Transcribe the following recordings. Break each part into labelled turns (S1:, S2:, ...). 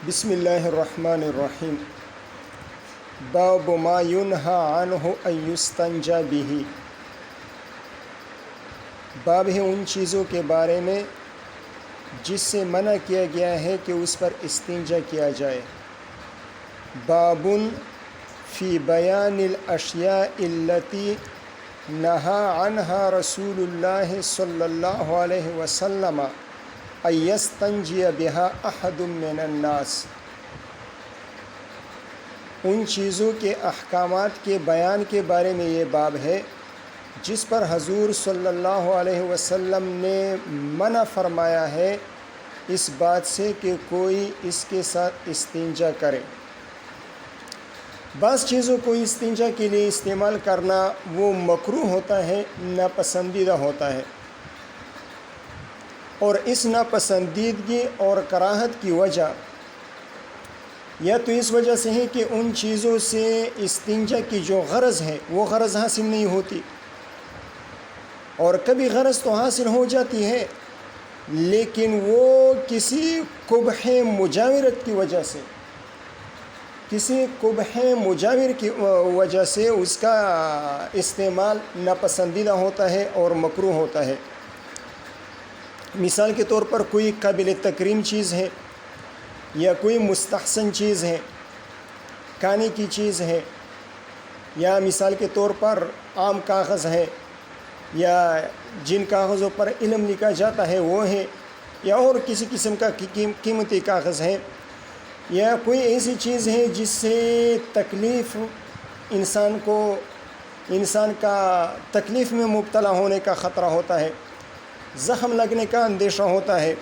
S1: بسم اللہ الرحمن الرحیم۔ باب ما ینہی عنہ ان یستنجی بہ، باب ہے ان چیزوں کے بارے میں جس سے منع کیا گیا ہے کہ اس پر استنجا کیا جائے۔ باب فی بیان الاشیاء التی نہی عنہا رسول اللہ صلی اللہ علیہ وسلم ان یستنجی بہا احد من الناس، ان چیزوں کے احکامات کے بیان کے بارے میں یہ باب ہے جس پر حضور صلی اللہ علیہ وسلم نے منع فرمایا ہے اس بات سے کہ کوئی اس کے ساتھ استنجا کرے۔ بعض چیزوں کو استنجا کے لیے استعمال کرنا وہ مکروہ ہوتا ہے، ناپسندیدہ ہوتا ہے، اور اس ناپسندیدگی اور کراہت کی وجہ یا تو اس وجہ سے ہے کہ ان چیزوں سے استنجا کی جو غرض ہے وہ غرض حاصل نہیں ہوتی، اور کبھی غرض تو حاصل ہو جاتی ہے لیکن وہ کسی قبح مجاورت کی وجہ سے، کسی قبح مجاور کی وجہ سے اس کا استعمال ناپسندیدہ ہوتا ہے اور مکروہ ہوتا ہے۔ مثال کے طور پر کوئی قابل تکریم چیز ہے یا کوئی مستحسن چیز ہے، کھانے کی چیز ہے، یا مثال کے طور پر عام کاغذ ہے، یا جن کاغذوں پر علم لکھا جاتا ہے وہ ہے، یا اور کسی قسم کا قیمتی کاغذ ہے، یا کوئی ایسی چیز ہے جس سے تکلیف انسان کا تکلیف میں مبتلا ہونے کا خطرہ ہوتا ہے، زخم لگنے کا اندیشہ ہوتا ہے،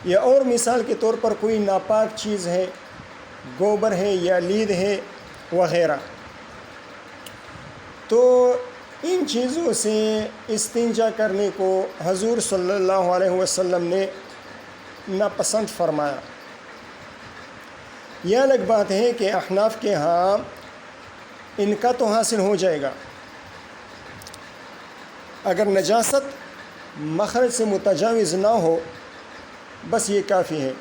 S1: یا اور مثال کے طور پر کوئی ناپاک چیز ہے، گوبر ہے یا لید ہے وغیرہ، تو ان چیزوں سے استنجا کرنے کو حضور صلی اللہ علیہ وسلم نے ناپسند فرمایا۔ یہ الگ بات ہے کہ احناف کے ہاں ان کا تو حاصل ہو جائے گا اگر نجاست مخرج سے متجاوز نہ ہو، بس یہ کافی ہے۔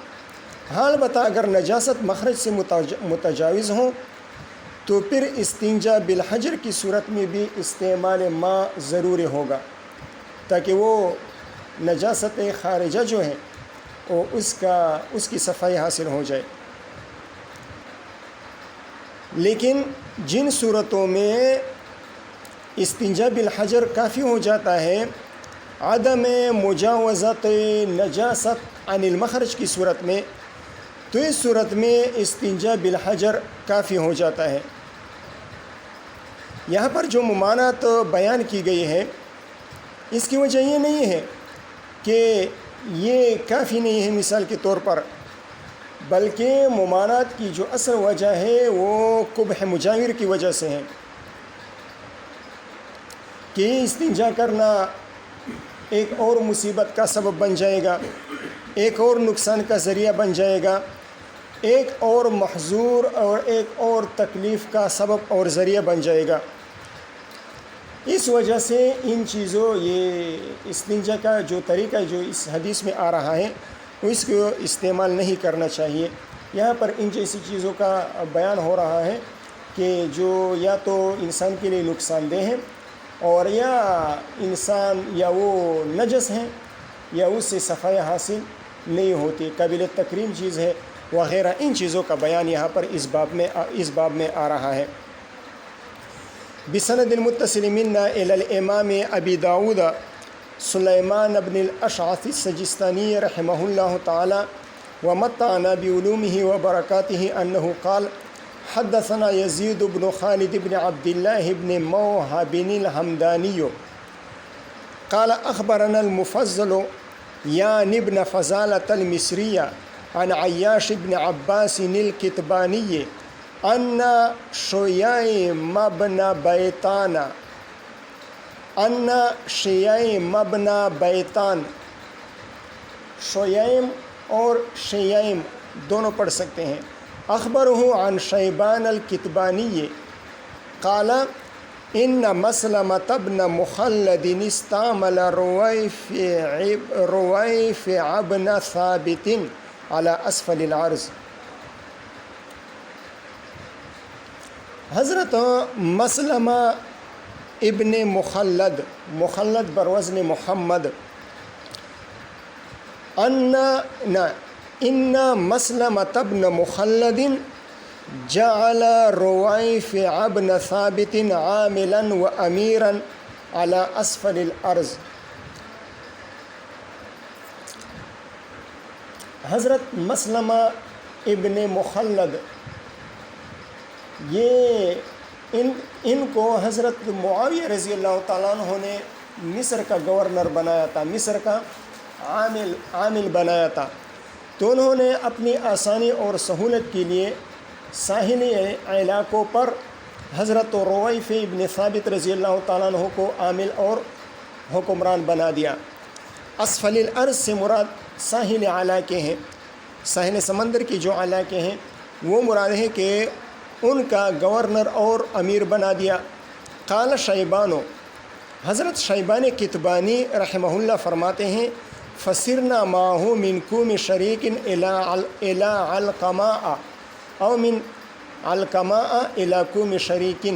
S1: حال بتا اگر نجاست مخرج سے متجاوز ہوں تو پھر استنجا بالحجر کی صورت میں بھی استعمال ماء ضروری ہوگا تاکہ وہ نجاست خارجہ جو ہے وہ اس کی صفائی حاصل ہو جائے۔ لیکن جن صورتوں میں استنجا بالحجر کافی ہو جاتا ہے، عدم مجاوزت نجاست عن المخرج کی صورت میں، تو اس صورت میں استنجا بالحجر کافی ہو جاتا ہے۔ یہاں پر جو ممانعت بیان کی گئی ہے اس کی وجہ یہ نہیں ہے کہ یہ کافی نہیں ہے مثال کے طور پر، بلکہ ممانعت کی جو اصل وجہ ہے وہ قبح مجاور کی وجہ سے ہے کہ استنجا کرنا ایک اور مصیبت کا سبب بن جائے گا، ایک اور نقصان کا ذریعہ بن جائے گا، ایک اور محظور اور ایک اور تکلیف کا سبب اور ذریعہ بن جائے گا۔ اس وجہ سے ان چیزوں یہ استنجا کا جو طریقہ جو اس حدیث میں آ رہا ہے وہ اس کو استعمال نہیں کرنا چاہیے۔ یہاں پر ان جیسی چیزوں کا بیان ہو رہا ہے کہ جو یا تو انسان کے لیے نقصان دہ ہیں، اور یا انسان یا وہ نجس ہیں یا اس سے صفائی حاصل نہیں ہوتی، قابل تکریم چیز ہے وغیرہ، ان چیزوں کا بیان یہاں پر اس باب میں آ رہا ہے۔ بسند المتصل منا الی الامام ابی داود سلیمان بن الاشعث السجستانی رحمہ اللہ تعالی ومتعنا بعلومہ وبرکاتہ انہ قال حدثنا یزید بن خالد بن عبد اللہ بن موہب الحمدانی قال اخبرنا المفضل یعنی بن فضالة المصری عن عیاش بن عباس الکتبانی ان شییم ابن بیتان، شییم اور شییم دونوں پڑھ سکتے ہیں، اخبرہ عن شیبان الکتبانی قال ان مسلمة بن مخلد استعمل رویفع بن ثابت على اسفل العرض حضرت مسلمہ ابن مخلد، مخلد بروزن محمد، ان مسلمۃ ابن مخلد جعل رویفع بن ثابت عاملا و امیرا على اسفل الارض۔ حضرت مسلمہ ابن مخلد، یہ ان کو حضرت معاویہ رضی اللہ تعالیٰ عنہ نے مصر کا گورنر بنایا تھا، مصر کا عامل بنایا تھا۔ تو انہوں نے اپنی آسانی اور سہولت کے لیے ساحلی علاقوں پر حضرت رویفع ابن ثابت رضی اللہ تعالیٰ عنہ کو عامل اور حکمران بنا دیا۔ اسفل الارض سے مراد ساحل علاقے ہیں، ساحل سمندر کے جو علاقے ہیں وہ مراد ہے کہ ان کا گورنر اور امیر بنا دیا۔ قال شیبانو، حضرت شیبان کتبانی رحمہ اللہ فرماتے ہیں فسرنا معه من کوم شریک الى علقماء او من علقماء الى کوم شریک۔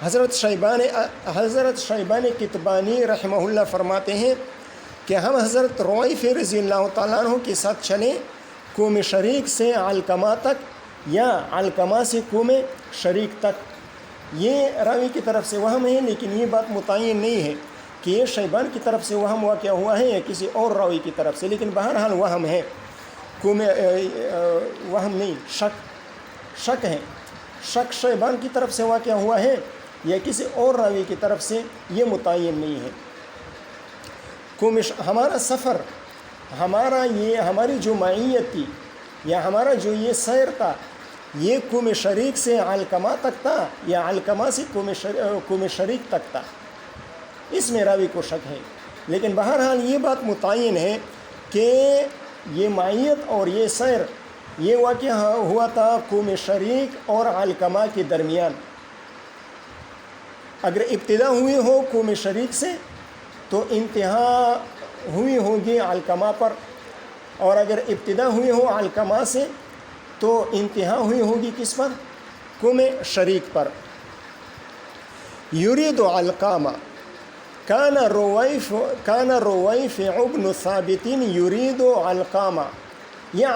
S1: حضرت شیبان کتبانی رحمہ اللہ فرماتے ہیں کہ ہم حضرت رویفع رضی اللہ تعالیٰ عنہ کے ساتھ چلیں کوم شریک سے علقمہ تک یا علقمہ سے کوم شریک تک۔ یہ راوی کی طرف سے وہم ہے، لیکن یہ بات متعین نہیں ہے کہ یہ شیبان کی طرف سے وہم واقع ہوا ہے یا کسی اور راوی کی طرف سے، لیکن بہرحال وہم ہے، وہم نہیں، شک ہے، شک شیبان کی طرف سے واقع ہوا ہے یا کسی اور راوی کی طرف سے، یہ متعین نہیں ہے۔ ہمارا سفر، ہماری جو معیت تھی یا ہمارا جو یہ سیر تھا، یہ کوم شریک سے علقمہ تک تھا یا علقمہ سے کوم شریک تک تھا، اس میں راوی کو شک ہے۔ لیکن بہرحال یہ بات متعین ہے کہ یہ معیت اور یہ سیر یہ واقع ہوا تھا کوم شریک اور علقمہ کے درمیان۔ اگر ابتدا ہوئی ہو کوم شریک سے تو انتہا ہوئی ہوگی علقمہ پر، اور اگر ابتدا ہوئی ہو علقمہ سے تو انتہا ہوئی ہوگی کس پر؟ کوم شریک پر۔ یرید علقمہ کان رویفع ابن ثابت یرید علقمہ، یہ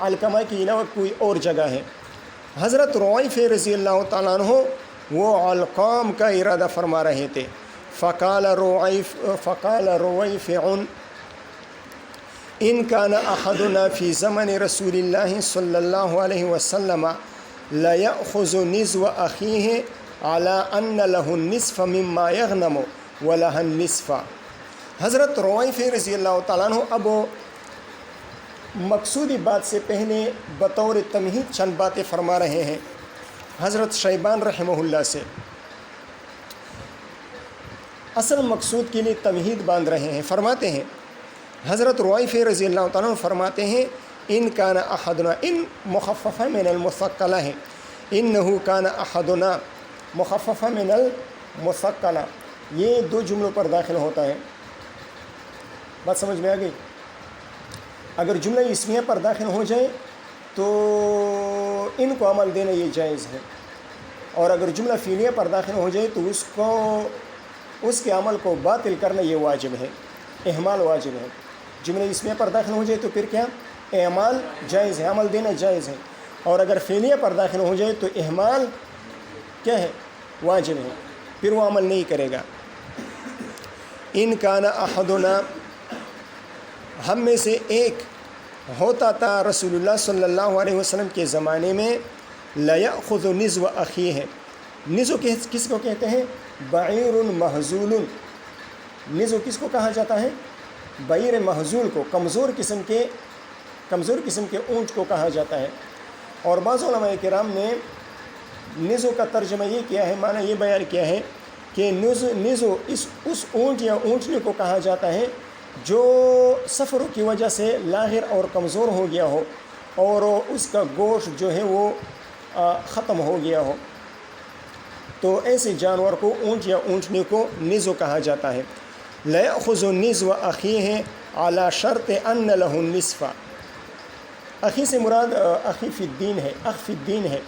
S1: علقمہ کے علاوہ کوئی اور جگہ ہے۔ حضرت رویفع رضی اللہ تعالیٰ عنہ وہ علقام کا ارادہ فرما رہے تھے۔ فقال رویفع ان کان احدنا فی زمن رسول اللہ صلی اللہ علیہ وسلم لیأخذ نزو اخیہ علی ان له النصف مما یغنم ولہ النصف۔ حضرت رویفع رضی اللہ تعالیٰ عنہ اب مقصودی بات سے پہلے بطور تمہید چند باتیں فرما رہے ہیں حضرت شیبان رحمہ اللہ سے، اصل مقصود کے لیے تمہید باندھ رہے ہیں۔ فرماتے ہیں حضرت رویفع رضی اللہ تعالیٰ عنہ فرماتے ہیں ان کان احدنا، ان مخففہ من المثقلہ ہے، انہو کان احدنا مخففہ من المثقلہ، یہ دو جملوں پر داخل ہوتا ہے۔ بات سمجھ میں آ گئی؟ اگر جملہ اسمیہ پر داخل ہو جائے تو ان کو عمل دینا یہ جائز ہے، اور اگر جملہ فعلیہ پر داخل ہو جائے تو اس کے عمل کو باطل کرنا یہ واجب ہے، اہمال واجب ہے۔ جملہ اسمیہ پر داخل ہو جائے تو پھر کیا؟ اہمال جائز ہے، عمل دینا جائز ہے، اور اگر فعلیہ پر داخل ہو جائے تو اہمال کیا ہے؟ واجب ہے، پھر وہ عمل نہیں کرے گا۔ ان کان احدنا، ہم میں سے ایک ہوتا تھا رسول اللہ صلی اللہ علیہ وسلم کے زمانے میں، لیأخذ نزو اخیہ، نزو کس کو کہتے ہیں؟ بعیر محزول۔ نزو کس کو کہا جاتا ہے؟ بعیر محزول کو، کمزور قسم کے اونٹ کو کہا جاتا ہے۔ اور بعض علماء کرام نے نزو کا ترجمہ یہ کیا ہے، معنی یہ بیان کیا ہے کہ نزو اس اونٹ یا اونٹنی کو کہا جاتا ہے جو سفروں کی وجہ سے لاغر اور کمزور ہو گیا ہو اور اس کا گوشت جو ہے وہ ختم ہو گیا ہو، تو ایسے جانور کو، اونٹ یا اونٹنی کو نزو کہا جاتا ہے۔ لیأخذ نزو اخیہ علی شرط ان لہ النصف، اخی سے مراد اخی فی الدین ہے، اخ فی الدین ہے۔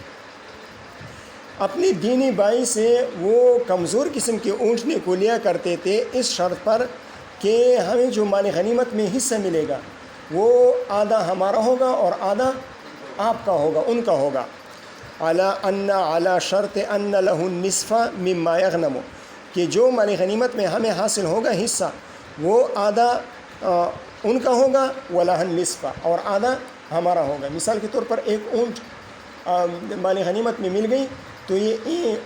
S1: اپنی دینی بائی سے وہ کمزور قسم کے اونٹنے کو لیا کرتے تھے اس شرط پر کہ ہمیں جو مال غنیمت میں حصہ ملے گا وہ آدھا ہمارا ہوگا اور آدھا آپ کا ہوگا، ان کا ہوگا۔ علی شرط ان له النصف مما یغنم، کہ جو مال غنیمت میں ہمیں حاصل ہوگا حصہ وہ آدھا ان کا ہوگا، وَلَهَا النِّصْفَ، اور آدھا ہمارا ہوگا۔ مثال کے طور پر ایک اونٹ مال غنیمت میں مل گئی تو یہ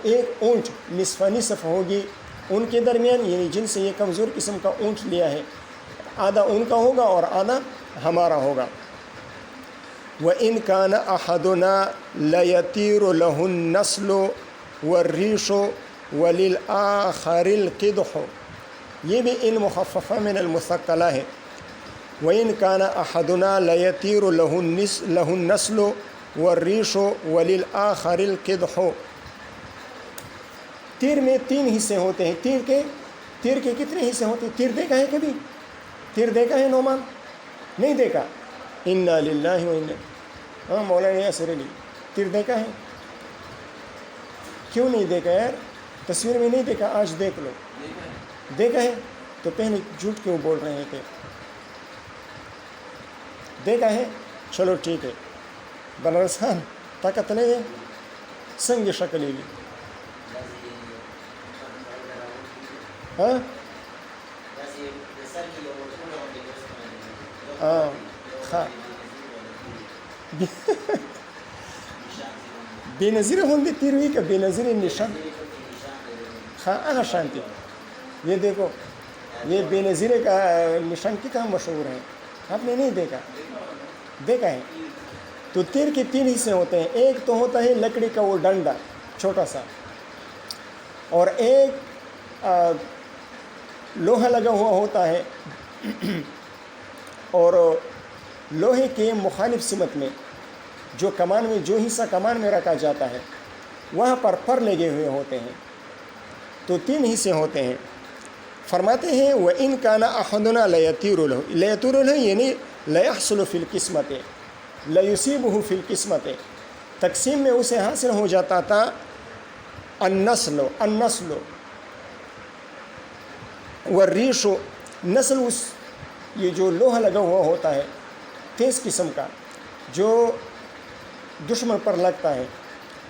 S1: ایک اونٹ نصف ہوگی ان کے درمیان، یعنی جن سے یہ کمزور قسم کا اونٹ لیا ہے، آدھا ان کا ہوگا اور آدھا ہمارا ہوگا۔ وَإِنْ كَانَ أَحَدُنَا لَيَطِيرُ لَهُ النَّسْلُ وَالرِّيشُ وَلِلْآخَرِ الْقِدْحُ، یہ بھی ان مخففہ من المثقلہ ہے۔ وَإِنْ كَانَ أَحَدُنَا لَيَطِيرُ لَهُ النَّسْلُ وَالرِّيشُ وَلِلْآخَرِ الْقِدْحُ۔ تیر میں 3 حصے ہوتے ہیں۔ تیر کے کتنے حصے ہوتے ہیں؟ تیر دیکھا ہے کبھی؟ تیر دیکھا ہے نعمان؟ نہیں دیکھا؟ انا للہ و انا، ہاں مولانا یاسر علی، تیر دیکھا ہے؟ کیوں نہیں دیکھا یار؟ تصویر میں نہیں دیکھا، آج دیکھ لو۔ دیکھا ہے تو پہلے جھوٹ کیوں بول رہے ہیں؟ کہ دیکھا ہے؟ چلو ٹھیک ہے۔ بنرسان طاقت نہیں ہے، سنگ شکلی بھی، ہاں ہاں بے نظیر ہوندے تیر ہوئی کہ بے نظیر نشان، ہاں شانتی، یہ دیکھو یہ بے نظیر کا نشان کتنا مشہور ہے، آپ نے نہیں دیکھا؟ دیکھا ہے؟ تو تیر کے 3 حصے ہوتے ہیں۔ ایک تو ہوتا ہے لکڑی کا وہ ڈنڈا چھوٹا سا، اور ایک لوہا لگا ہوا ہوتا ہے، اور لوہے کے مخالف سمت میں جو کمان میں، جو حصہ کمان میں رکھا جاتا ہے وہاں پر لگے ہوئے ہوتے ہیں۔ تو 3 حصے ہوتے ہیں۔ فرماتے ہیں وَإِنْ كَانَ أَحَدُنَا لَيَطِيرُ لَهُ، لَيَطِيرُ لَهُ یعنی لَيَحْصُلُ فِي الْقِسْمَةِ، لَيُصِيبُهُ فِي الْقِسْمَةِ، تقسیم میں اسے حاصل ہو جاتا تھا النسل والریش، نسل اس یہ جو لوہا لگا ہوا ہوتا ہے تیز قسم کا جو دشمن پر لگتا ہے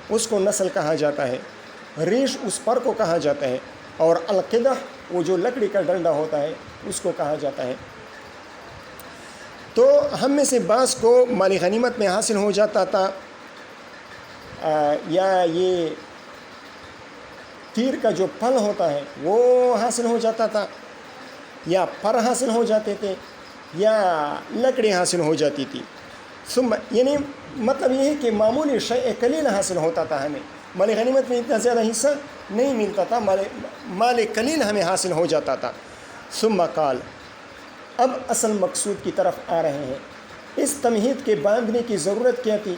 S1: اس کو نسل کہا جاتا ہے، ریش اس پر کو کہا جاتا ہے، اور القدح وہ جو لکڑی کا ڈنڈا ہوتا ہے اس کو کہا جاتا ہے۔ تو ہم میں سے بعض کو مال غنیمت میں حاصل ہو جاتا تھا، یا یہ تیر کا جو پھل ہوتا ہے وہ حاصل ہو جاتا تھا، یا پر حاصل ہو جاتے تھے، یا لکڑی حاصل ہو جاتی تھی۔ یعنی مطلب یہ ہے کہ معمولی شیء قلیل حاصل ہوتا تھا، ہمیں مال غنیمت میں اتنا زیادہ حصہ نہیں ملتا تھا، مال قلیل ہمیں حاصل ہو جاتا تھا۔ ثم قال، اب اصل مقصود کی طرف آ رہے ہیں۔ اس تمہید کے باندھنے کی ضرورت کیا تھی؟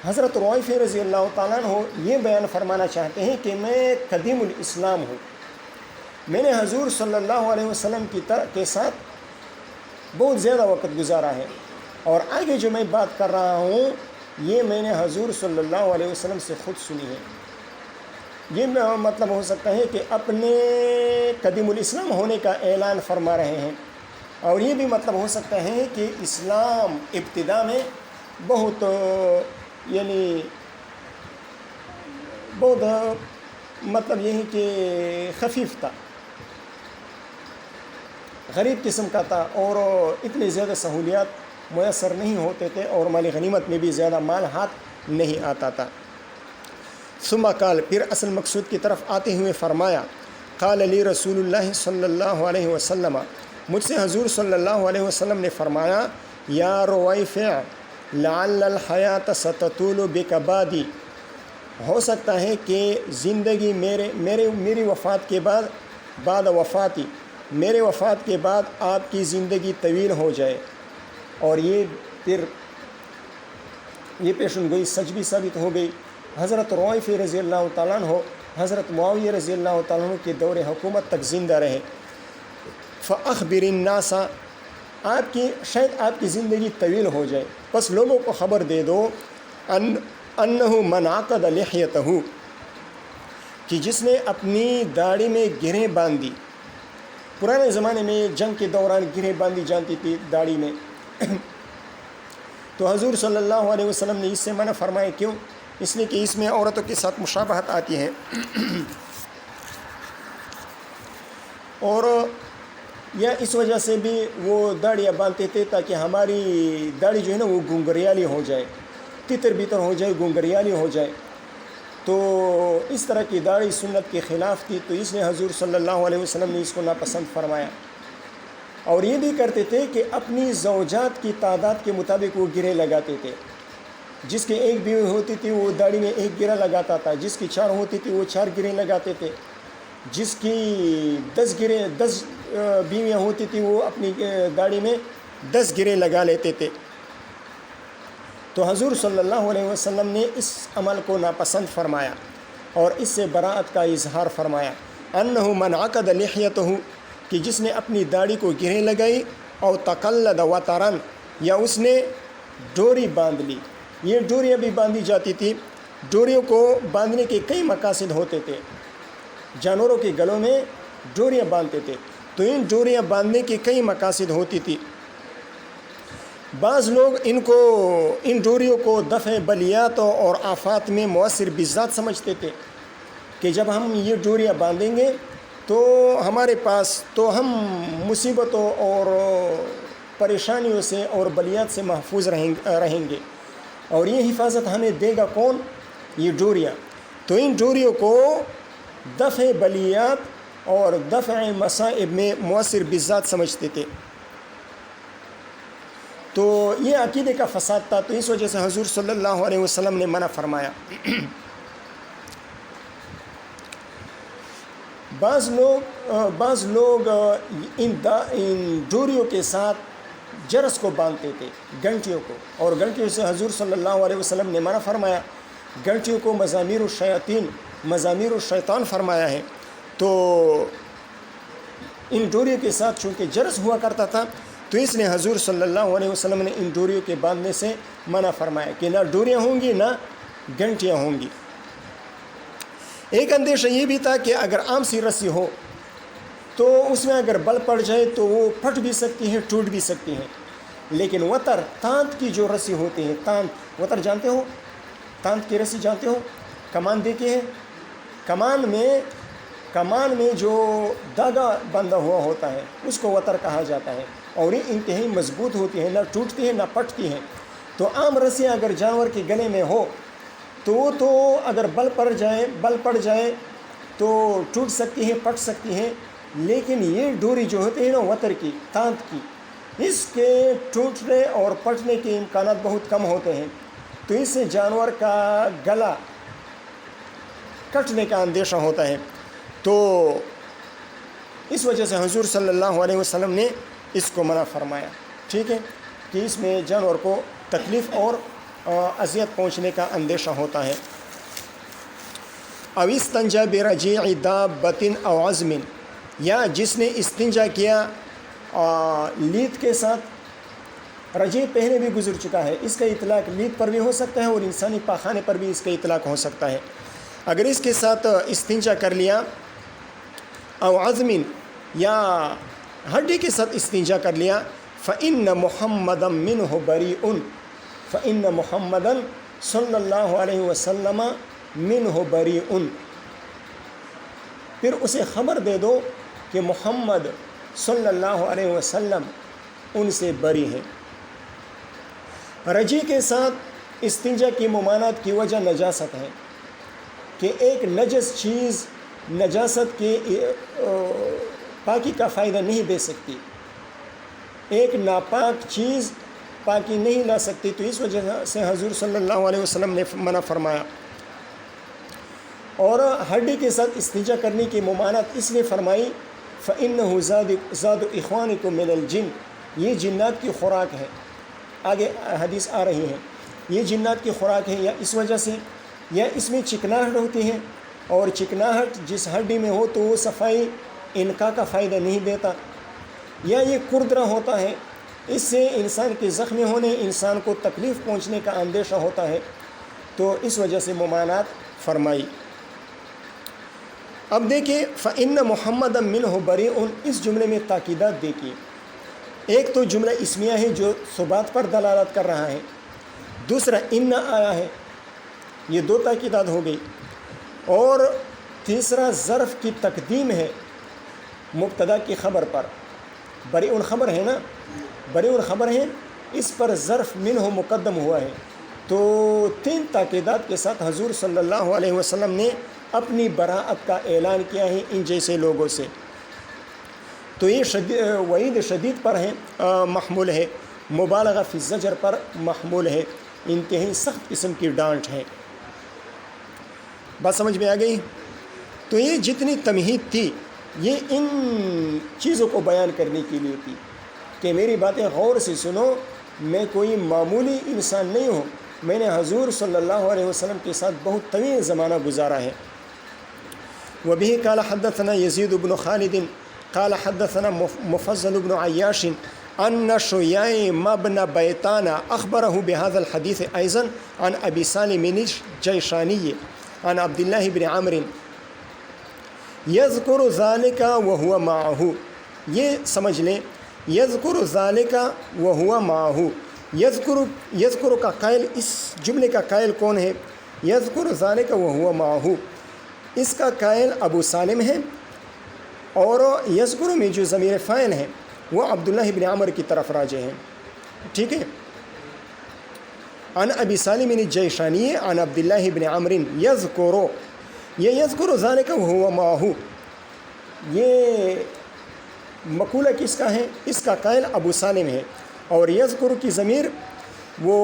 S1: حضرت روائفی رضی اللہ تعالیٰ عنہ یہ بیان فرمانا چاہتے ہیں کہ میں قدیم الاسلام ہوں، میں نے حضور صلی اللہ علیہ وسلم کے ساتھ بہت زیادہ وقت گزارا ہے، اور آگے جو میں بات کر رہا ہوں یہ میں نے حضور صلی اللہ علیہ وسلم سے خود سنی ہے۔ یہ مطلب ہو سکتا ہے کہ اپنے قدیم الاسلام ہونے کا اعلان فرما رہے ہیں، اور یہ بھی مطلب ہو سکتا ہے کہ اسلام ابتدا میں بہت مطلب یہ ہے کہ خفیف تھا، غریب قسم کا تھا، اور اتنی زیادہ سہولیات میسر نہیں ہوتے تھے، اور مال غنیمت میں بھی زیادہ مال ہاتھ نہیں آتا تھا۔ ثم قال، پھر اصل مقصود کی طرف آتے ہوئے فرمایا، قال علی رسول اللہ صلی اللہ علیہ وسلم، مجھ سے حضور صلی اللہ علیہ وسلم نے فرمایا، یا رویفع لعل الحیات ستطول بک بعدی، ہو سکتا ہے کہ زندگی میری وفات کے بعد وفاتی، میرے وفات کے بعد آپ کی زندگی طویل ہو جائے۔ اور یہ پھر یہ پیشن گوئی سچ بھی ثابت ہو گئی۔ حضرت روائفی رضی اللہ تعالیٰ عنہ حضرت معاویہ رضی اللہ تعالیٰ عنہ کے دور حکومت تک زندہ رہے۔ فَأَخْبِرِ النَّاسَ، شاید آپ کی زندگی طویل ہو جائے، بس لوگوں کو خبر دے دو، أَنَّهُ مَنْ عَقَدَ لِحْيَتَهُ، کہ جس نے اپنی داڑھی میں گرہیں باندھ دی. پرانے زمانے میں جنگ کے دوران گرہیں باندھی جاتی تھی داڑھی میں. تو حضور صلی اللہ علیہ وسلم نے اس سے منع فرمایا. کیوں؟ اس لیے کہ اس میں عورتوں کے ساتھ مشابہت آتی ہے. اور یا اس وجہ سے بھی وہ داڑیاں باندھتے تھے تاکہ ہماری داڑھی جو ہے نا وہ گنگریالی ہو جائے، تتر بتر ہو جائے، گنگریالی ہو جائے. تو اس طرح کی داڑھی سنت کے خلاف تھی، تو اس لیے حضور صلی اللہ علیہ وسلم نے اس کو ناپسند فرمایا. اور یہ بھی کرتے تھے کہ اپنی زوجات کی تعداد کے مطابق وہ گرے لگاتے تھے. جس کی ایک بیوی ہوتی تھی وہ داڑھی میں ایک گرہ لگاتا تھا، جس کی 4 ہوتی تھی وہ 4 گرے لگاتے تھے، جس کی 10 بیویاں ہوتی تھی وہ اپنی داڑھی میں 10 گرے لگا لیتے تھے. تو حضور صلی اللہ علیہ وسلم نے اس عمل کو ناپسند فرمایا اور اس سے براءت کا اظہار فرمایا. انہ من عقد لحیتہ، کہ جس نے اپنی داڑھی کو گرہیں لگائی، او تقلد وطرن، یا اس نے ڈوری باندھ لی. یہ ڈوریاں بھی باندھی جاتی تھی. ڈوریوں کو باندھنے کے کئی مقاصد ہوتے تھے. جانوروں کے گلوں میں ڈوریاں باندھتے تھے، تو ان ڈوریاں باندھنے کے کئی مقاصد ہوتی تھی. بعض لوگ ان ڈوریوں کو دفع بلیات اور آفات میں مؤثر بذات سمجھتے تھے کہ جب ہم یہ ڈوریاں باندھیں گے تو ہمارے پاس تو ہم مصیبتوں اور پریشانیوں سے اور بلیات سے محفوظ رہیں گے. اور یہ حفاظت ہمیں دے گا کون؟ یہ ڈوریاں. تو ان ڈوریوں کو دفع بلیات اور دفع مصائب میں مؤثر بذات سمجھتے تھے. تو یہ عقیدے کا فساد تھا. تو اس وجہ سے حضور صلی اللہ علیہ وسلم نے منع فرمایا. بعض لوگ ان ڈوریوں کے ساتھ جرس کو باندھتے تھے، گھنٹیوں کو، اور گھنٹیوں سے حضور صلی اللہ علیہ وسلم نے منع فرمایا. گھنٹیوں کو مزامیر الشیطان فرمایا ہے. تو ان ڈوریوں کے ساتھ چونکہ جرس ہوا کرتا تھا، تو اس لیے حضور صلی اللہ علیہ وسلم نے ان ڈوریوں کے باندھنے سے منع فرمایا کہ نہ ڈوریاں ہوں گی نہ گھنٹیاں ہوں گی. ایک اندیشہ یہ بھی تھا کہ اگر عام سی رسی ہو تو اس میں اگر بل پڑ جائے تو وہ پھٹ بھی سکتی ہے، ٹوٹ بھی سکتی ہے. لیکن وتر، تانت کی جو رسی ہوتی ہے، تانت، وتر جانتے ہو؟ تانت کی رسی جانتے ہو؟ کمان دیکھے ہیں؟ کمان میں جو دھاگا بندھا ہوا ہوتا ہے اس کو وتر کہا جاتا ہے. اور یہ انتہائی مضبوط ہوتی ہے، نہ ٹوٹتی ہے نہ پٹتی ہے. تو عام رسی اگر جانور کے گلے میں ہو تو اگر بل پڑ جائے تو ٹوٹ سکتی ہے، پٹ سکتی ہے. لیکن یہ ڈوری جو ہوتی ہے نا وتر کی، تانت کی، اس کے ٹوٹنے اور پٹنے کے امکانات بہت کم ہوتے ہیں. تو اس سے جانور کا گلا کٹنے کا اندیشہ ہوتا ہے. تو اس وجہ سے حضور صلی اللہ علیہ وسلم نے اس کو منع فرمایا. ٹھیک ہے، کہ اس میں جانور کو تکلیف اور اذیت پہنچنے کا اندیشہ ہوتا ہے. او استنجا برجیع دابۃ او عظم، یا جس نے استنجا کیا لیت کے ساتھ. رجیع پہلے بھی گزر چکا ہے، اس کا اطلاق لیت پر بھی ہو سکتا ہے اور انسانی پاخانے پر بھی اس کا اطلاق ہو سکتا ہے. اگر اس کے ساتھ استنجا کر لیا، او عظم، یا ہڈی کے ساتھ استنجا کر لیا، فإن محمدا منہ بریء، فإن محمدا صلی اللہ علیہ وسلم منہ بریء، پھر اسے خبر دے دو کہ محمد صلی اللہ علیہ وسلم ان سے بری ہے. رجیع کے ساتھ استنجا کی ممانعت کی وجہ نجاست ہے کہ ایک نجس چیز نجاست کے پاکی کا فائدہ نہیں دے سکتی، ایک ناپاک چیز پاکی نہیں لا سکتی. تو اس وجہ سے حضور صلی اللہ علیہ وسلم نے منع فرمایا. اور ہڈی کے ساتھ استنجا کرنے کی ممانعت اس لیے فرمائی، فإنہ زاد اخوانکم من الجن، یہ جنات کی خوراک ہے. آگے حدیث آ رہی ہے، یہ جنات کی خوراک ہے. یا اس وجہ سے، یا اس میں چکناہٹ ہوتی ہے، اور چکناہٹ جس ہڈی میں ہو تو وہ صفائی انقاء کا فائدہ نہیں دیتا. یا یہ کردرا ہوتا ہے، اس سے انسان کے زخمی ہونے، انسان کو تکلیف پہنچنے کا اندیشہ ہوتا ہے. تو اس وجہ سے ممانعت فرمائی. اب دیکھیں فَإِنَّ مُحَمَّدًا مِّنْهُ بَرِيءٌ، اس جملے میں تاکیدات دیکھیے. ایک تو جملہ اسمیہ ہے جو ثبات پر دلالت کر رہا ہے، دوسرا ان آیا ہے، یہ دو تاکیدات ہو گئی، اور تیسرا ظرف کی تقدیم ہے مبتدا کی خبر پر. بریء خبر ہے نا، بریء خبر ہے، اس پر ظرف منہ مقدم ہوا ہے. تو تین تاکیدات کے ساتھ حضور صلی اللہ علیہ وسلم نے اپنی براءت کا اعلان کیا ہے ان جیسے لوگوں سے. تو یہ وعید شدید پر ہے، محمول ہے، مبالغہ فی الزجر پر محمول ہے، انتہائی سخت قسم کی ڈانٹ ہے. بات سمجھ میں آ گئی؟ تو یہ جتنی تمہید تھی یہ ان چیزوں کو بیان کرنے کے لیے تھی کہ میری باتیں غور سے سنو، میں کوئی معمولی انسان نہیں ہوں، میں نے حضور صلی اللہ علیہ وسلم کے ساتھ بہت طویل زمانہ گزارا ہے. وبه قال حدثنا يزيد بن خالد قال حدثنا مفضل بن عياش أن شييم بن بيطان أخبره بهذا الحديث أيضا عن أبي سالم الجيشاني عن عبد الله بن عمرو يذكر ذلك وهو معه. یہ سمجھ لیں، يذكر ذلك وهو معه. يذكر کا قائل، اس جملے کا قائل کون ہے؟ يذكر ذلك وهو معه، اس کا قائل ابو سالم ہے، اور یذکر میں جو ضمیر فاعل ہے وہ عبداللہ بن عمر کی طرف راجع ہے. ٹھیک ہے. عن ابی سالم الجیشانی عن عبداللہ بن عمر یذکر، یہ یذکر ذالک وہو معہو، یہ مقولہ کس کا ہے؟ اس کا قائل ابو سالم ہے، اور یذکر کی ضمیر وہ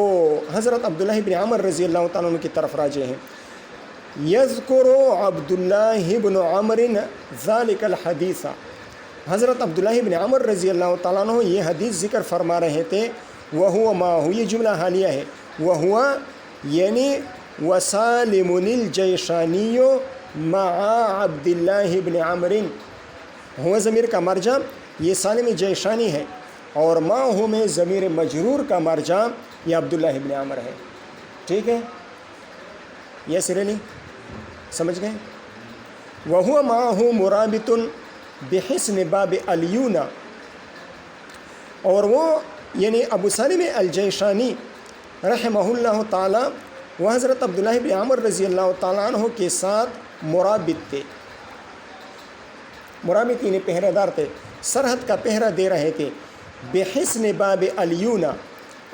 S1: حضرت عبداللہ بن عمر رضی اللہ تعالیٰ عنہ کی طرف راجع ہے. یذکر عبداللہ بن عمر ذالک الحدیث، حضرت عبداللہ بن عمر رضی اللہ تعالیٰ عنہ یہ حدیث ذکر فرما رہے تھے. وہو معہو، یہ جملہ حالیہ ہے، وہو یعنی وسالم الجیشانی مع عبداللہ بن عمر، ہوا ضمیر کا مرجع یہ سالم جیشانی ہے، اور معہو میں ضمیر مجرور کا مرجع یہ عبداللہ بن عمر ہے. ٹھیک ہے، یہ سریلی سمجھ گئے؟ وَهُوَ مَعَهُ مُرَابِطٌ بِحِسْنِ بَابِ الْيُونَ، اور وہ یعنی ابو سالم الجیشانی رحمہ اللہ تعالی وہ حضرت عبداللہ بن عمر رضی اللہ تعالیٰ عنہ کے ساتھ مرابط تھے. مرابط یعنی پہرہ دار تھے، سرحد کا پہرہ دے رہے تھے. بِحِسْنِ بَابِ الْيُونَ،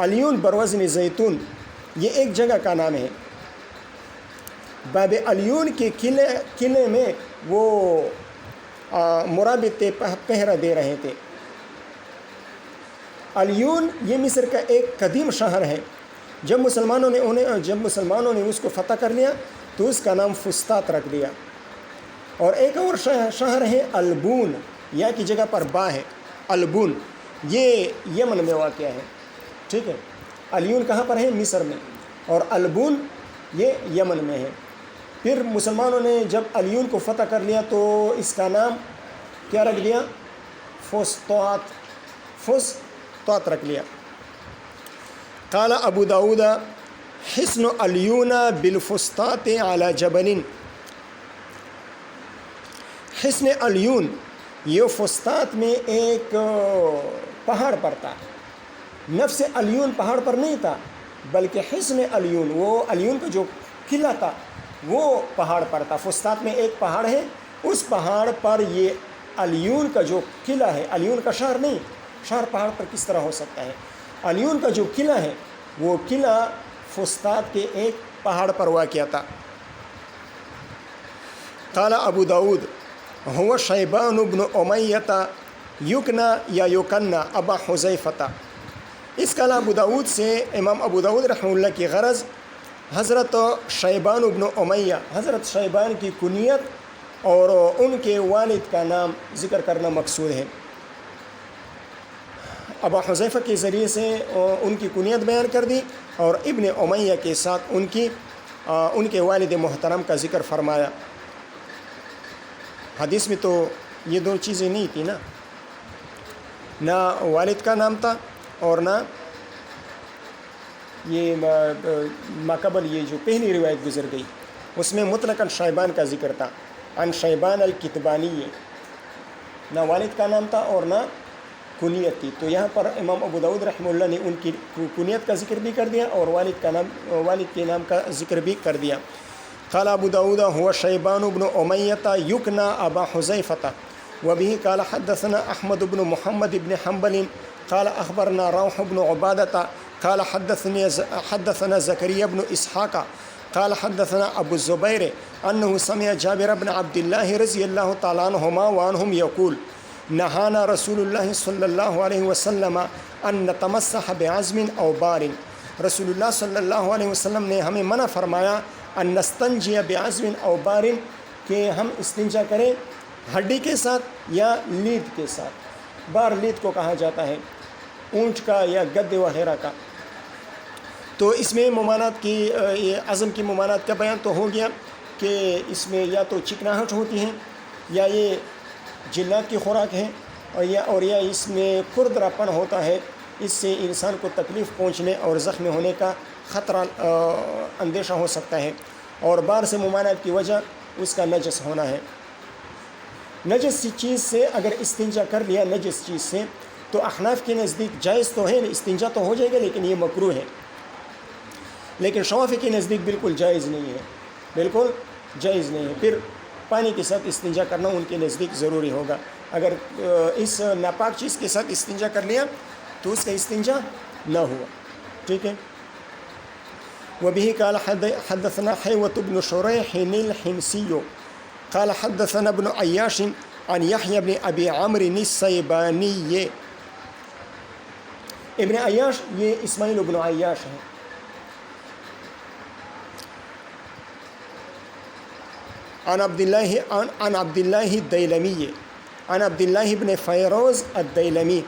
S1: الیون بروزن زیتون یہ ایک جگہ کا نام ہے. باب الیون کے قلعے میں وہ مرابط پہرہ دے رہے تھے. الیون یہ مصر کا ایک قدیم شہر ہے. جب مسلمانوں نے اس کو فتح کر لیا تو اس کا نام فسطاط رکھ دیا. اور ایک اور شہر ہے البون، یا کی جگہ پر با ہے، البون، یہ یمن میں واقع ہے. ٹھیک ہے، الیون کہاں پر ہے؟ مصر میں، اور البون یہ یمن میں ہے. پھر مسلمانوں نے جب الیون کو فتح کر لیا تو اس کا نام کیا رکھ دیا؟ فسطاط رکھ لیا. قال ابو داود حصن الیون بالفسطاط علی جبل، حصن الیون یہ فسطاط میں ایک پہاڑ پر تھا. نفس الیون پہاڑ پر نہیں تھا، بلکہ حصن الیون، وہ الیون کا جو قلعہ تھا وہ پہاڑ پر تھا. فسطاط میں ایک پہاڑ ہے، اس پہاڑ پر یہ الیون کا جو قلعہ ہے، الیون کا شہر نہیں، شہر پہاڑ پر کس طرح ہو سکتا ہے؟ الیون کا جو قلعہ ہے وہ قلعہ فسطاط کے ایک پہاڑ پر واقع تھا. قال ابو داود هو شیبان بن امیہ یکنا یا یکنہ ابا حذیفہ. اس کا ابو داود سے امام ابو داود رحمہ اللہ کی غرض حضرت شیبان بن امیہ، حضرت شیبان کی کنیت اور ان کے والد کا نام ذکر کرنا مقصود ہے. ابا حذیفہ کے ذریعے سے ان کی کنیت بیان کر دی، اور ابن امیہ کے ساتھ ان کے والد محترم کا ذکر فرمایا. حدیث میں تو یہ دو چیزیں نہیں تھی نا، نہ والد کا نام تھا اور نہ یہ ماقبل یہ جو پہلی روایت گزر گئی اس میں مطلقاً شیبان کا ذکر تھا. عن شیبان الکتبانی، نہ والد کا نام تھا اور نہ کنیت تھی، تو یہاں پر امام ابو داؤد رحمہ اللہ نے ان کی کنیت کا ذکر بھی کر دیا اور والد کے نام کا ذکر بھی کر دیا۔ قال ابو داؤد هو شیبان بن امیہ یکنى ابا حذیفہ وبه قال حدثنا احمد بن محمد بن حنبل قال اخبرنا روح بن عبادة قال حدثنا زكريا بن اسحاق قال حدثنا ابو الزبير انه سمع جابر بن عبد الله رضي الله تعالى عنهما وعنهم يقول نهانا رسول الله صلی اللہ علیہ وسلم ان نتمسح بعظم او بار، رسول اللہ صلی اللہ علیہ وسلم نے ہمیں منع فرمایا ان نستنجی بعظم او بار، کہ ہم استنجا کریں ہڈی کے ساتھ یا لید کے ساتھ۔ بار لید کو کہا جاتا ہے، اونٹ کا یا گدے وغیرہ کا۔ تو اس میں ممانعت کی یہ عزم کی ممانعت کا بیان تو ہو گیا کہ اس میں یا تو چکناہٹ ہوتی ہے یا یہ جلات کی خوراک ہے، اور یا اس میں کھردراپن ہوتا ہے، اس سے انسان کو تکلیف پہنچنے اور زخمی ہونے کا خطرہ اندیشہ ہو سکتا ہے۔ اور بار سے ممانعت کی وجہ اس کا نجس ہونا ہے۔ نجس چیز سے اگر استنجا کر لیا نجس چیز سے تو احناف کے نزدیک جائز تو ہے، استنجا تو ہو جائے گا لیکن یہ مکروہ ہے، لیکن شوافی کے نزدیک بالکل جائز نہیں ہے، بالکل جائز نہیں ہے۔ پھر پانی کے ساتھ استنجا کرنا ان کے نزدیک ضروری ہوگا۔ اگر اس ناپاک چیز کے ساتھ استنجا کر لیا تو اس کا استنجا نہ ہوا، ٹھیک ہے۔ وبه قال حدثنا حيوة بن شريح الحمصي قال حدثنا ابن عياش عن يحيى بن ابي عمرو السيباني، ابن عیاش یہ اسماعیل بن عیاش ہیں، عن عبد الله الديلمي عن عبد الله بن فيروز الديلمي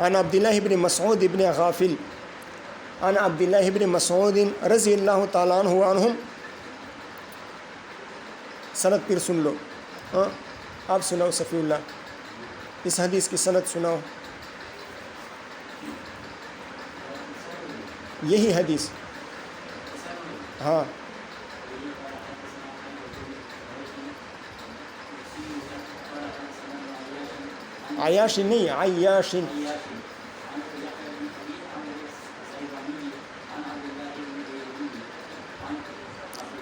S1: عن عبد الله بن مسعود بن غافل عن عبد الله بن مسعود رضی اللہ تعالیٰ عنہ عنہم۔ سند پھر سن لو، آپ سناؤ صفی اللہ، اس حدیث کی سند سناؤ، یہی حدیث، ہاں عیاش نہیں، عیاش۔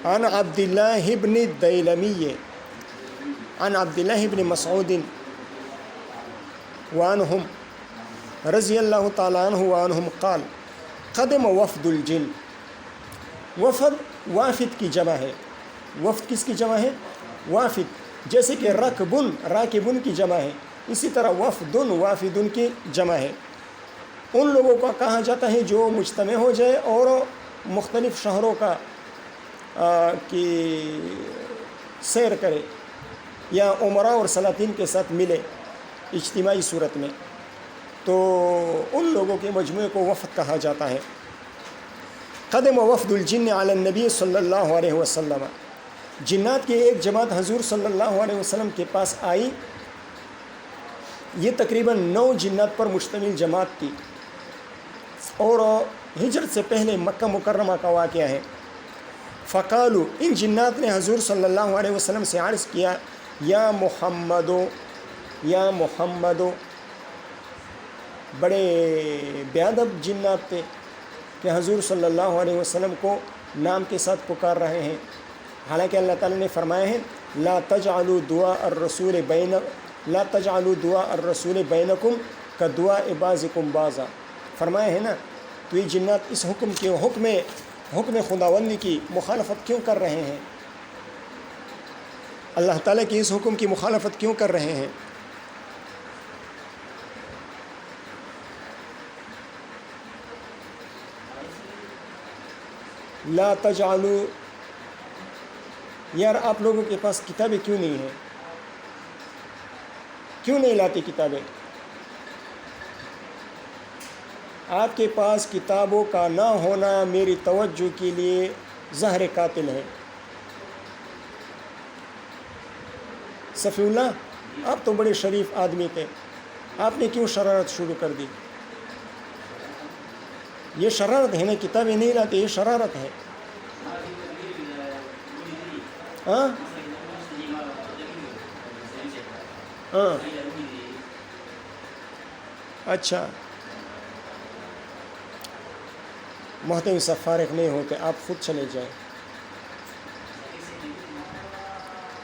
S1: عن عبد الله بن الديلمي عن عبد الله بن مسعود وعنهم رضی اللہ تعالیٰ عنہ وعنهم قال قدم وفد الجن، وفد وافد کی جمع ہے، وفد کس کی جمع ہے؟ وافد، جیسے کہ رکبن راکبن کی جمع ہے، اسی طرح وفدن وافدن کی جمع ہے۔ ان لوگوں کو کہا جاتا ہے جو مجتمع ہو جائے اور مختلف شہروں کا کی سیر کرے یا عمراء اور سلاطین کے ساتھ ملے اجتماعی صورت میں، تو ان لوگوں کے مجموعے کو وفد کہا جاتا ہے۔ قدم وفد الجن علی النبی صلی اللہ علیہ وسلم، جنات کی ایک جماعت حضور صلی اللہ علیہ وسلم کے پاس آئی، یہ تقریباً 9 جنات پر مشتمل جماعت تھی، اور ہجرت سے پہلے مکہ مکرمہ کا واقعہ ہے۔ فقالو، ان جنات نے حضور صلی اللہ علیہ وسلم سے عرض کیا، یا محمدو، یا محمدو، بڑے بے ادب جنات تھے کہ حضور صلی اللہ علیہ وسلم کو نام کے ساتھ پکار رہے ہیں، حالانکہ اللہ تعالیٰ نے فرمایا ہے لا تجعلوا دعاء الرسول بینکم کدعاء بعضکم بعضا، فرمایا ہے نا۔ تو یہ جنات اس حکم کے حکم خداوندی کی مخالفت کیوں کر رہے ہیں؟ اللہ تعالیٰ کی اس حکم کی مخالفت کیوں کر رہے ہیں؟ لا تجعلوا، یار آپ لوگوں کے پاس کتابیں کیوں نہیں ہیں؟ کیوں نہیں لاتی کتابیں؟ آپ کے پاس کتابوں کا نہ ہونا میری توجہ کے لیے زہر قاتل ہے۔ صفی اللہ، آپ تو بڑے شریف آدمی تھے، آپ نے کیوں شرارت شروع کر دی؟ یہ شرارت ہے نا، کتابیں نہیں لاتے، یہ شرارت ہے۔ ہاں ہاں اچھا، محتم سے فارغ نہیں ہوتے، آپ خود چلے جائیں.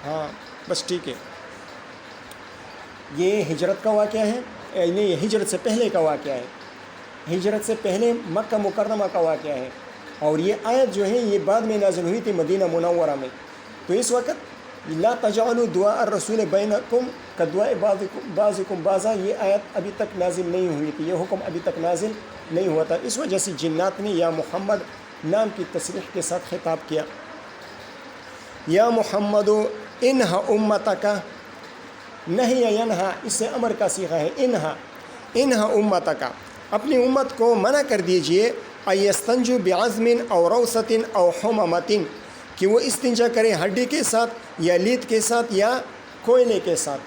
S1: ہاں بس ٹھیک ہے. یہ ہجرت کا واقعہ ہے، نہیں ہجرت سے پہلے کا واقعہ ہے. ہجرت سے پہلے مکہ مکرمہ کا واقعہ ہے، اور یہ آیت جو ہے یہ بعد میں نازل ہوئی تھی مدینہ منورہ میں. تو اس وقت لا تجعلوا دعاء الرسول بینکم کدعاء بعضکم بعضا، یہ آیت ابھی تک نازل نہیں ہوئی تھی، یہ حکم ابھی تک نازل نہیں ہوا تھا. اس وجہ سے جنات نے یا محمد نام کی تصریح کے ساتھ خطاب کیا. یا محمد انہا امتک، نہیں ینہا اس سے امر کا صیغہ ہے. انہا امتک، اپنی امت کو منع کر دیجئے، ایستنجو بعظم او روثۃ او حممۃ، کہ وہ استنجا کرے ہڈی کے ساتھ یا لید کے ساتھ یا کوئلے کے ساتھ.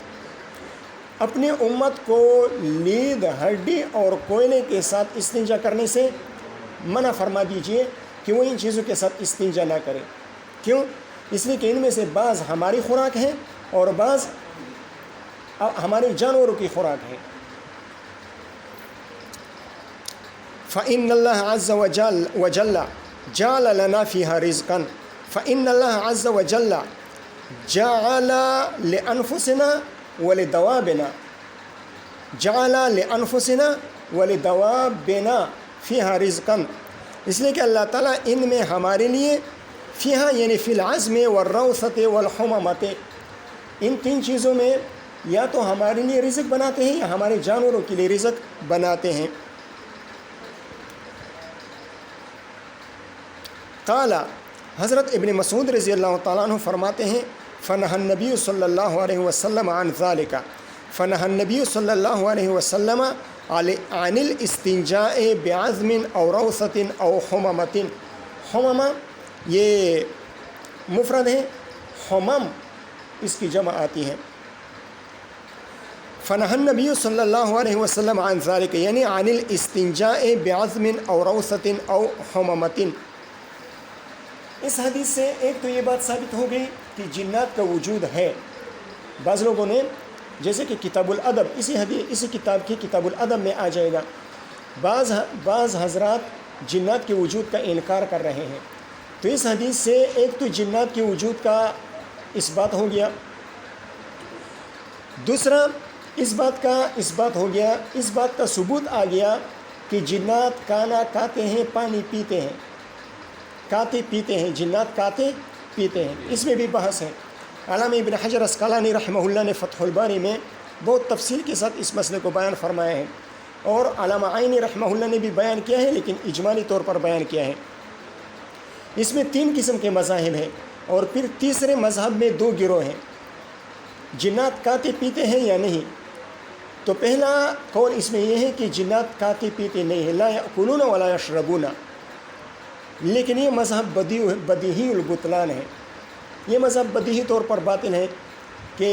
S1: اپنی امت کو لید، ہڈی اور کوئلے کے ساتھ استنجا کرنے سے منع فرما دیجئے کہ وہ ان چیزوں کے ساتھ استنجا نہ کرے. کیوں؟ اس لیے کہ ان میں سے بعض ہماری خوراک ہیں اور بعض ہمارے جانوروں کی خوراک ہے. فَإِنَّ اللَّهَ عَزَّ وَجَلَّ جَعَلَ لَنَا فِيهَا رِزْقًا فَإِنَّ اللَّهَ عَزَّ وَجَلَّ جَعَلَ لِأَنفُسِنَا وَلِدَوَابِنَا فِيهَا رِزْقًا، اس لیے کہ اللہ تعالیٰ ان میں ہمارے لیے فیہا یعنی فی العظم والروثۃ والحممۃ، ان تین چیزوں میں یا تو ہمارے لیے رزق بناتے ہیں یا ہمارے جانوروں کے لیے رزق بناتے ہیں. قال، حضرت ابن مسعود رضی اللہ تعالیٰ عنہ فرماتے ہیں فنہى النبی صلی اللہ علیہ وسلم عن ذلك، فنہى النبی صلی اللہ علیہ وسلم عن الاستنجاء بعظم او روثۃ او حممۃ. حممہ یہ مفرد ہے، حمم اس کی جمع آتی ہے. فنہى النبی صلی اللہ علیہ وسلم عن ذلك یعنی عن الاستنجاء بعظم او روثۃ او حممۃ. اس حدیث سے ایک تو یہ بات ثابت ہو گئی کہ جنات کا وجود ہے. بعض لوگوں نے جیسے کہ کتاب الادب، اسی کتاب کی کتاب الادب میں آ جائے گا، بعض حضرات جنات کے وجود کا انکار کر رہے ہیں. تو اس حدیث سے ایک تو جنات کے وجود کا اس بات ہو گیا، دوسرا اس بات ہو گیا، اس بات کا ثبوت آ گیا کہ جنات کھانا کھاتے ہیں، پانی پیتے ہیں، کھاتے پیتے ہیں، جنات کھاتے پیتے ہیں. اس میں بھی بحث ہے. علامہ ابن حجر اسقلانی رحمہ اللہ نے فتح الباری میں بہت تفصیل کے ساتھ اس مسئلے کو بیان فرمایا ہے، اور علامہ عینی رحمہ اللہ نے بھی بیان کیا ہے، لیکن اجمالی طور پر بیان کیا ہے. اس میں 3 قسم کے مذاہب ہیں، اور پھر تیسرے مذہب میں 2 گروہ ہیں. جنات کھاتے پیتے ہیں یا نہیں؟ تو پہلا قول اس میں یہ ہے کہ جنات کھاتے پیتے نہیں ہیں، لا یأکلون ولا یشربون. لیکن یہ مذہب بدیہی البطلان ہے. یہ مذہب بدیہی طور پر باطل ہے کہ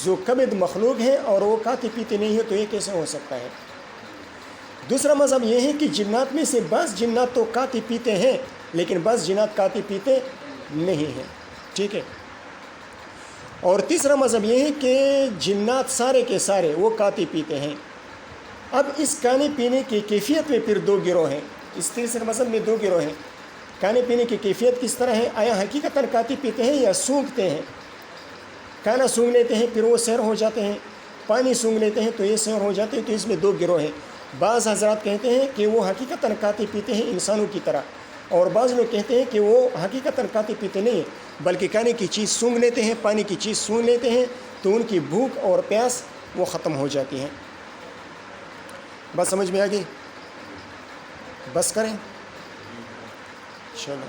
S1: جو کبد مخلوق ہے اور وہ کھاتے پیتے نہیں ہے، تو یہ کیسے ہو سکتا ہے؟ دوسرا مذہب یہ ہے کہ جنات میں سے بعض جنات تو کھاتے پیتے ہیں، لیکن بعض جنات کھاتے پیتے نہیں ہیں. ٹھیک ہے. اور تیسرا مذہب یہ ہے کہ جنات سارے کے سارے وہ کھاتے پیتے ہیں. اب اس کھانے پینے کی کیفیت میں پھر 2 گروہ ہیں. اس تیسرے مذہب میں 2 گروہ ہیں. کھانے پینے کی کیفیت کس طرح ہے؟ آیا حقیقتاً کھاتے پیتے ہیں یا سونگتے ہیں؟ کھانا سونگ لیتے ہیں پھر وہ سیر ہو جاتے ہیں، پانی سونگ لیتے ہیں تو یہ سیر ہو جاتے ہیں. تو اس میں 2 گروہ ہیں. بعض حضرات کہتے ہیں کہ وہ حقیقتاً کھاتے پیتے ہیں انسانوں کی طرح، اور بعض لوگ کہتے ہیں کہ وہ حقیقتاً کھاتے پیتے نہیں ہیں، بلکہ کھانے کی چیز سونگ لیتے ہیں، پانی کی چیز سونگ لیتے ہیں، تو ان کی بھوک اور پیاس وہ ختم ہو جاتی ہیں. بات سمجھ میں آ گئی؟ بس کریں چلو.